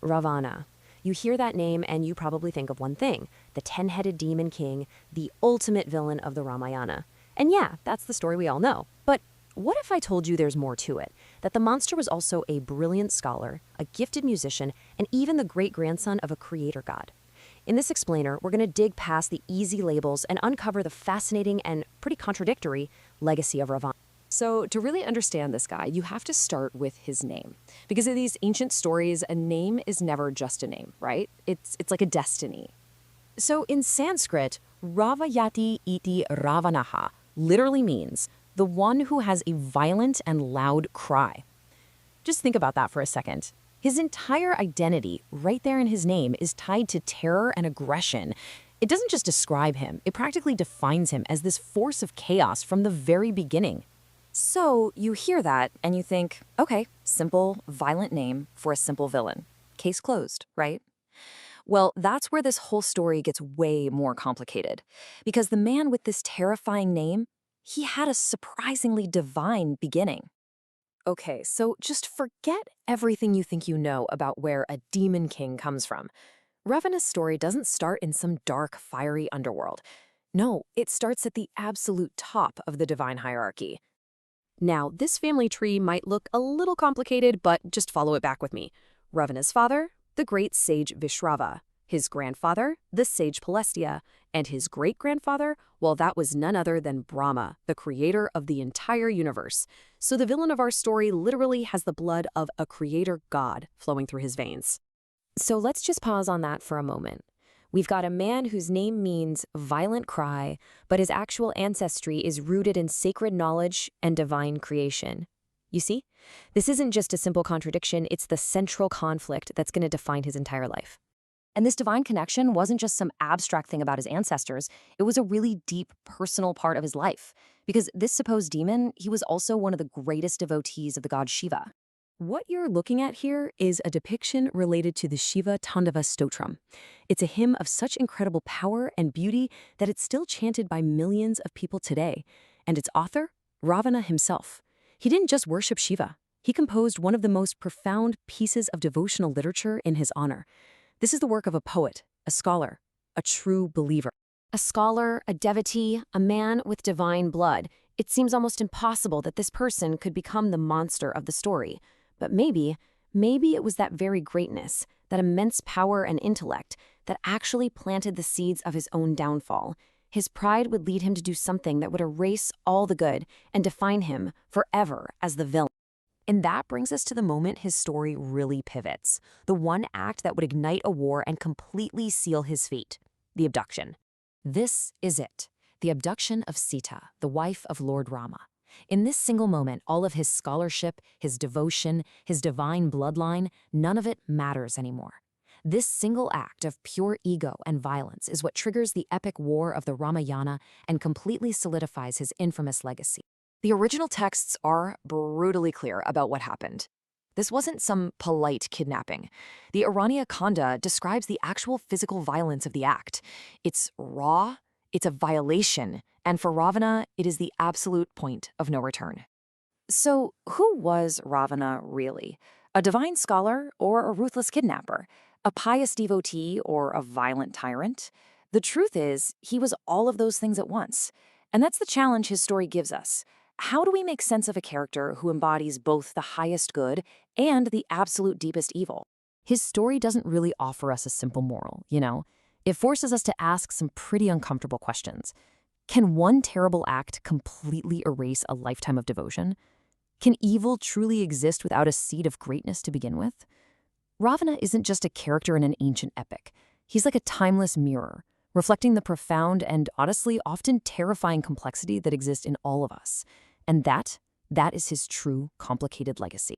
Ravana. You hear that name and you probably think of one thing, the 10-headed demon king, the ultimate villain of the Ramayana. And yeah, that's the story we all know. But what if I told you there's more to it? That the monster was also a brilliant scholar, a gifted musician, and even the great-grandson of a creator god. In this explainer, we're going to dig past the easy labels and uncover the fascinating and pretty contradictory legacy of Ravana. So to really understand this guy, you have to start with his name. Because in these ancient stories, a name is never just a name, right? It's like a destiny. So in Sanskrit, Ravayati iti Ravanaha literally means the one who has a violent and loud cry. Just think about that for a second. His entire identity, right there in his name, is tied to terror and aggression. It doesn't just describe him, it practically defines him as this force of chaos from the very beginning. So you hear that and you think, okay, simple, violent name for a simple villain. Case closed, right? Well, that's where this whole story gets way more complicated. Because the man with this terrifying name, he had a surprisingly divine beginning. Okay, so just forget everything you think you know about where a demon king comes from. Ravana's story doesn't start in some dark, fiery underworld. No, it starts at the absolute top of the divine hierarchy. Now, this family tree might look a little complicated, but just follow it back with me. Ravana's father, the great sage Vishrava. His grandfather, the sage Pelestia. And his great-grandfather, well, that was none other than Brahma, the creator of the entire universe. So the villain of our story literally has the blood of a creator god flowing through his veins. So let's just pause on that for a moment. We've got a man whose name means violent cry, but his actual ancestry is rooted in sacred knowledge and divine creation. You see? This isn't just a simple contradiction, it's the central conflict that's going to define his entire life. And this divine connection wasn't just some abstract thing about his ancestors, it was a really deep, personal part of his life. Because this supposed demon, he was also one of the greatest devotees of the god Shiva. What you're looking at here is a depiction related to the Shiva Tandava Stotram. It's a hymn of such incredible power and beauty that it's still chanted by millions of people today. And its author, Ravana himself. He didn't just worship Shiva. He composed one of the most profound pieces of devotional literature in his honor. This is the work of a poet, a scholar, a true believer. A scholar, a devotee, a man with divine blood. It seems almost impossible that this person could become the monster of the story. But maybe it was that very greatness, that immense power and intellect, that actually planted the seeds of his own downfall. His pride would lead him to do something that would erase all the good and define him forever as the villain. And that brings us to the moment his story really pivots, the one act that would ignite a war and completely seal his fate, the abduction. This is it, the abduction of Sita, the wife of Lord Rama. In this single moment, all of his scholarship, his devotion, his divine bloodline, none of it matters anymore. This single act of pure ego and violence is what triggers the epic war of the Ramayana and completely solidifies his infamous legacy. The original texts are brutally clear about what happened. This wasn't some polite kidnapping. The Aranya Kanda describes the actual physical violence of the act. It's raw, it's a violation, and for Ravana, it is the absolute point of no return. So, who was Ravana really? A divine scholar or a ruthless kidnapper? A pious devotee or a violent tyrant? The truth is, he was all of those things at once. And that's the challenge his story gives us. How do we make sense of a character who embodies both the highest good and the absolute deepest evil? His story doesn't really offer us a simple moral, you know? It forces us to ask some pretty uncomfortable questions. Can one terrible act completely erase a lifetime of devotion? Can evil truly exist without a seed of greatness to begin with? Ravana isn't just a character in an ancient epic. He's like a timeless mirror, reflecting the profound and honestly often terrifying complexity that exists in all of us. And that is his true, complicated legacy.